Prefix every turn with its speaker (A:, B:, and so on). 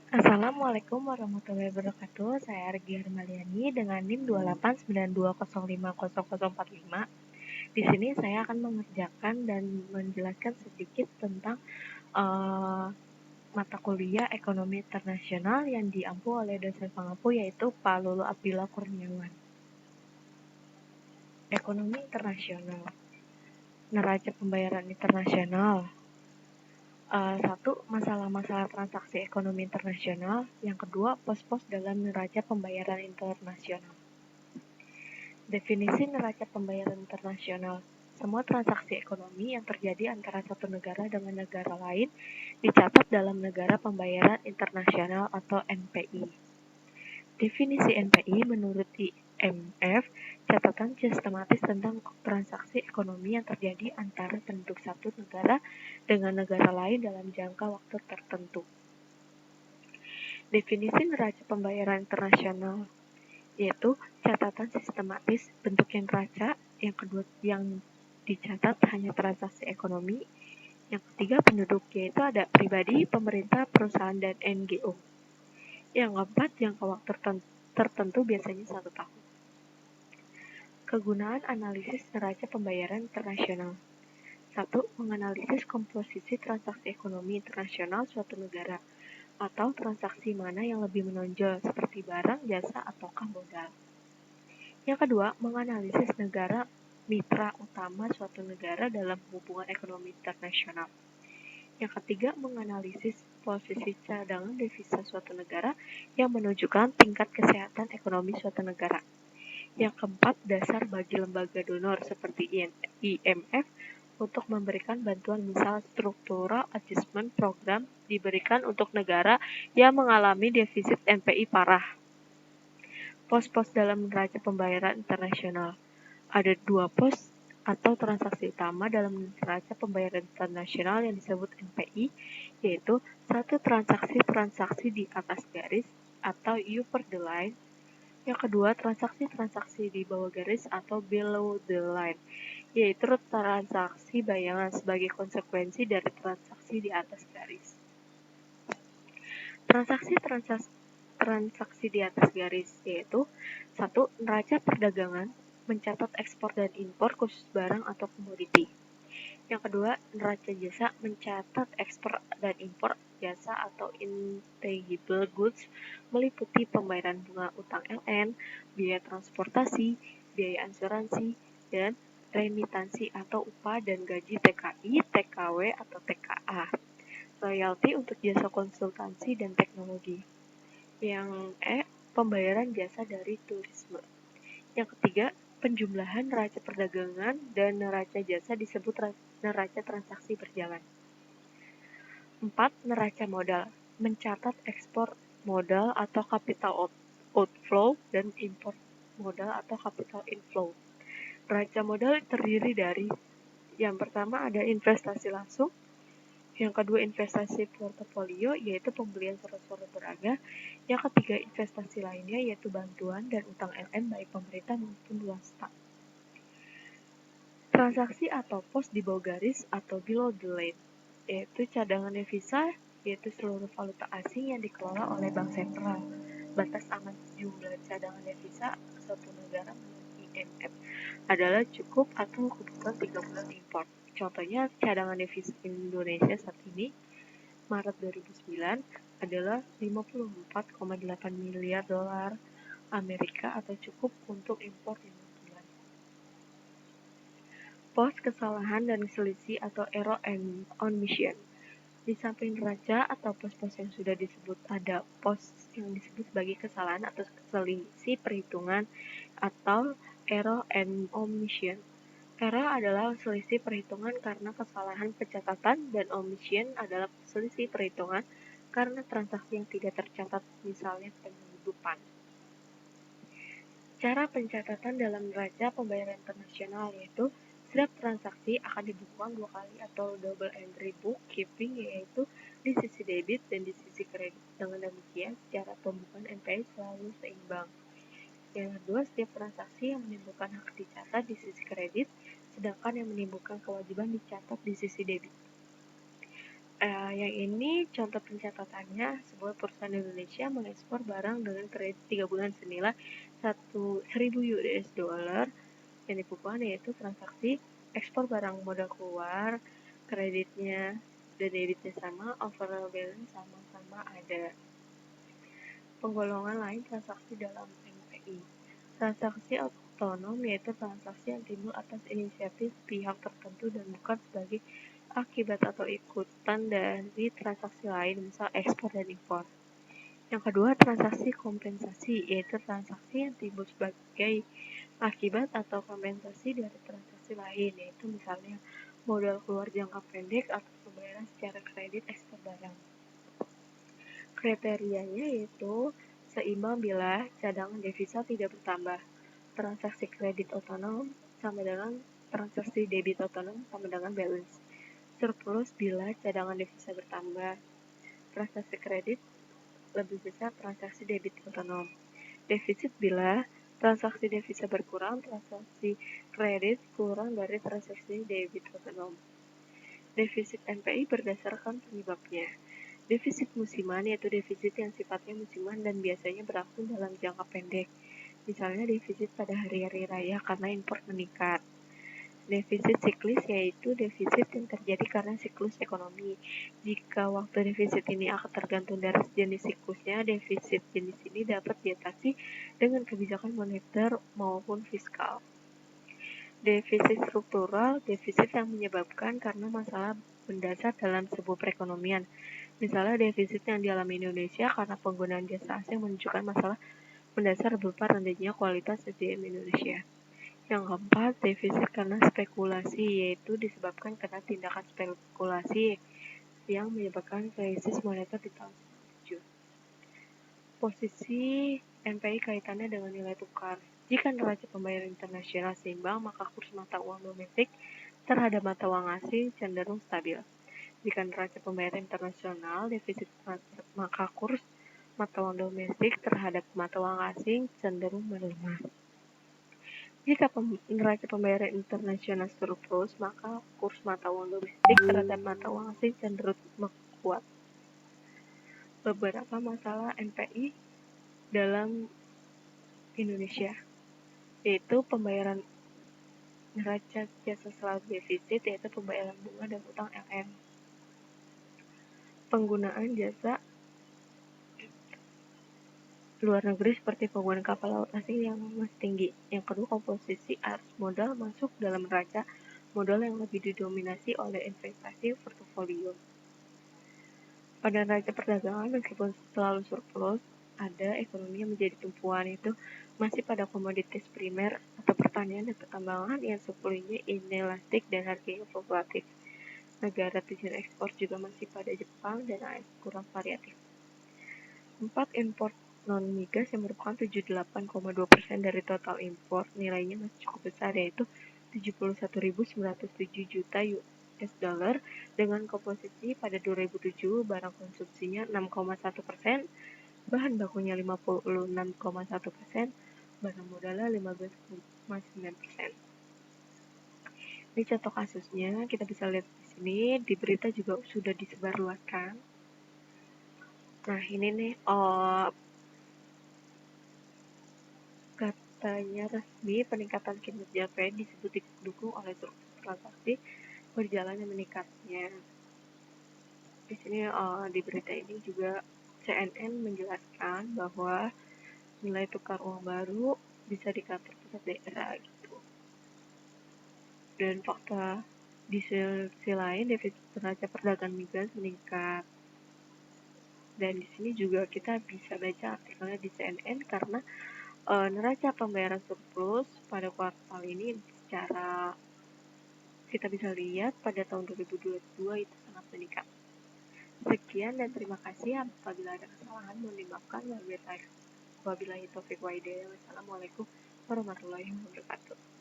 A: Assalamualaikum warahmatullahi wabarakatuh. Saya Argi Hermaliani dengan NIM 2892005045. Di sini saya akan mengerjakan dan menjelaskan sedikit tentang mata kuliah Ekonomi Internasional yang diampu oleh dosen pengampu yaitu Pak Lulu Abdillah Kurniawan. Ekonomi internasional, neraca pembayaran internasional. Satu, masalah-masalah transaksi ekonomi internasional. Yang kedua, pos-pos dalam neraca pembayaran internasional. Definisi neraca pembayaran internasional. Semua transaksi ekonomi yang terjadi antara satu negara dengan negara lain dicatat dalam negara pembayaran internasional atau NPI. Definisi NPI menurut IMF, catatan sistematis tentang transaksi ekonomi yang terjadi antara penduduk satu negara dengan negara lain dalam jangka waktu tertentu. Definisi neraca pembayaran internasional yaitu catatan sistematis bentuknya neraca, yang kedua yang dicatat hanya transaksi ekonomi, yang ketiga penduduk yaitu ada pribadi, pemerintah, perusahaan, dan NGO. Yang keempat jangka waktu tertentu biasanya 1 tahun. Kegunaan analisis neraca pembayaran internasional. 1. Menganalisis komposisi transaksi ekonomi internasional suatu negara atau transaksi mana yang lebih menonjol seperti barang, jasa, ataukah modal. Yang kedua, menganalisis negara mitra utama suatu negara dalam hubungan ekonomi internasional. Yang ketiga, menganalisis posisi cadangan devisa suatu negara yang menunjukkan tingkat kesehatan ekonomi suatu negara. Yang keempat, dasar bagi lembaga donor seperti IMF untuk memberikan bantuan, misal Structural Adjustment Program diberikan untuk negara yang mengalami defisit NPI parah. Pos-pos dalam neraca pembayaran internasional. Ada 2 pos atau transaksi utama dalam neraca pembayaran internasional yang disebut NPI, yaitu 1. Transaksi-transaksi di atas garis atau over the line. Yang kedua, transaksi-transaksi di bawah garis atau below the line, yaitu transaksi bayangan sebagai konsekuensi dari transaksi di atas garis. Transaksi di atas garis yaitu 1. Neraca perdagangan mencatat ekspor dan impor khusus barang atau komoditi. Yang kedua, neraca jasa mencatat ekspor dan impor jasa atau intangible goods meliputi pembayaran bunga utang LN, biaya transportasi, biaya asuransi, dan remitansi atau upah dan gaji TKI, TKW atau TKA. Royalti untuk jasa konsultansi dan teknologi. Yang pembayaran jasa dari turisme. Yang ketiga, penjumlahan neraca perdagangan dan neraca jasa disebut neraca transaksi berjalan. 4. Neraca modal mencatat ekspor modal atau capital outflow dan import modal atau capital inflow. Neraca modal terdiri dari yang pertama ada investasi langsung, yang kedua investasi portofolio yaitu pembelian surat-surat berharga, yang ketiga investasi lainnya yaitu bantuan dan utang LN baik pemerintah maupun swasta. Transaksi atau pos di bawah garis atau below the line yaitu cadangan devisa, yaitu seluruh valuta asing yang dikelola oleh bank sentral. Batas aman jumlah cadangan devisa suatu negara menurut IMF adalah cukup atau kebutuhan 3 bulan impor. Contohnya cadangan devisa Indonesia saat ini Maret 2009 adalah 54,8 miliar dolar Amerika atau cukup untuk impor 5 bulan. Pos kesalahan dan selisih atau error and omission. Di samping neraca atau pos-pos yang sudah disebut, ada pos yang disebut sebagai kesalahan atau selisih perhitungan atau error and omission. Error adalah selisih perhitungan karena kesalahan pencatatan dan omission adalah selisih perhitungan karena transaksi yang tidak tercatat, misalnya penyeludupan. Cara pencatatan dalam neraca pembayaran internasional yaitu setiap transaksi akan dibukukan 2 kali atau double entry bookkeeping, yaitu di sisi debit dan di sisi kredit. Dengan demikian, secara pembukuan NPI selalu seimbang. Yang kedua, setiap transaksi yang menimbulkan hak dicatat di sisi kredit, sedangkan yang menimbulkan kewajiban dicatat di sisi debit. yang ini contoh pencatatannya, sebuah perusahaan Indonesia mengekspor barang dengan kredit 3 bulan senilai 1.000 US dollar yang dibukukan, yaitu transaksi ekspor barang modal keluar, kreditnya dan debitnya sama, overall balance sama-sama ada. Penggolongan lain transaksi dalam NPI. Transaksi otonom yaitu transaksi yang timbul atas inisiatif pihak tertentu dan bukan sebagai akibat atau ikutan dari transaksi lain, misal ekspor dan impor. Yang kedua, transaksi kompensasi, yaitu transaksi yang timbul sebagai akibat atau kompensasi dari transaksi lain, yaitu misalnya modal keluar jangka pendek atau pembayaran secara kredit ekspor barang. Kriterianya yaitu seimbang bila cadangan devisa tidak bertambah. Transaksi kredit otonom sama dengan transaksi debit otonom sama dengan balance. Surplus bila cadangan devisa bertambah. Transaksi kredit lebih besar transaksi debit otonom. Defisit bila transaksi devisa berkurang, transaksi kredit kurang dari transaksi debit otonom. Defisit NPI berdasarkan penyebabnya. Defisit musiman yaitu defisit yang sifatnya musiman dan biasanya berlangsung dalam jangka pendek. Misalnya defisit pada hari-hari raya karena impor meningkat. Defisit siklis yaitu defisit yang terjadi karena siklus ekonomi. Jika waktu defisit ini akan tergantung dari jenis siklusnya, defisit jenis ini dapat diatasi dengan kebijakan moneter maupun fiskal. Defisit struktural, defisit yang menyebabkan karena masalah mendasar dalam sebuah perekonomian. Misalnya defisit yang dialami Indonesia karena penggunaan jasa asing menunjukkan masalah mendasar berupa rendahnya kualitas SDM Indonesia. Yang keempat, defisit karena spekulasi, yaitu disebabkan karena tindakan spekulasi yang menyebabkan krisis moneter di tahun 1997. Posisi NPI kaitannya dengan nilai tukar. Jika neraca pembayaran internasional seimbang, maka kurs mata uang domestik terhadap mata uang asing cenderung stabil. Jika neraca pembayaran internasional defisit, maka kurs mata uang domestik terhadap mata uang asing cenderung melemah. Jika neraca pembayaran internasional surplus, maka kurs mata uang domestik terhadap mata uang asing cenderung menguat. Beberapa masalah NPI dalam Indonesia, yaitu pembayaran neraca jasa selalu defisit, yaitu pembayaran bunga dan utang LM. Penggunaan jasa luar negeri seperti penggunaan kapal laut asing yang masih tinggi. Yang kedua, komposisi arus modal masuk dalam neraca modal yang lebih didominasi oleh investasi portofolio. Pada neraca perdagangan, meskipun selalu surplus, ada ekonomi yang menjadi tumpuan, itu masih pada komoditas primer atau pertanian dan pertambangan yang suplainya inelastik dan harganya fluktuatif. Negara tujuan ekspor juga masih pada Jepang dan AS kurang variatif. 4. Impor non-migas yang merupakan 78,2% dari total impor, nilainya masih cukup besar, yaitu 71.907 juta US dollar dengan komposisi pada 2007 barang konsumsinya 6,1%, bahan bakunya 56,1%, barang modalnya 15,9%. Ini contoh kasusnya, kita bisa lihat di sini, di berita juga sudah disebarluaskan. Nah, ini nih, katanya resmi peningkatan kinerja Fed disebut didukung oleh transaksi berjalan yang meningkatnya. Di sini di berita ini juga CNN menjelaskan bahwa nilai tukar uang baru bisa di kantor pusat daerah gitu. Dan fakta di sisi lain defisit neraca perdagangan migas meningkat. Dan di sini juga kita bisa baca artikelnya di CNN karena neraca pembayaran surplus pada kuartal ini secara kita bisa lihat pada tahun 2022 itu sangat meningkat. Sekian dan terima kasih. Apabila ada kesalahan mohon dimaafkan. Wabillahi taufiq wa hidayah. Wassalamualaikum warahmatullahi wabarakatuh.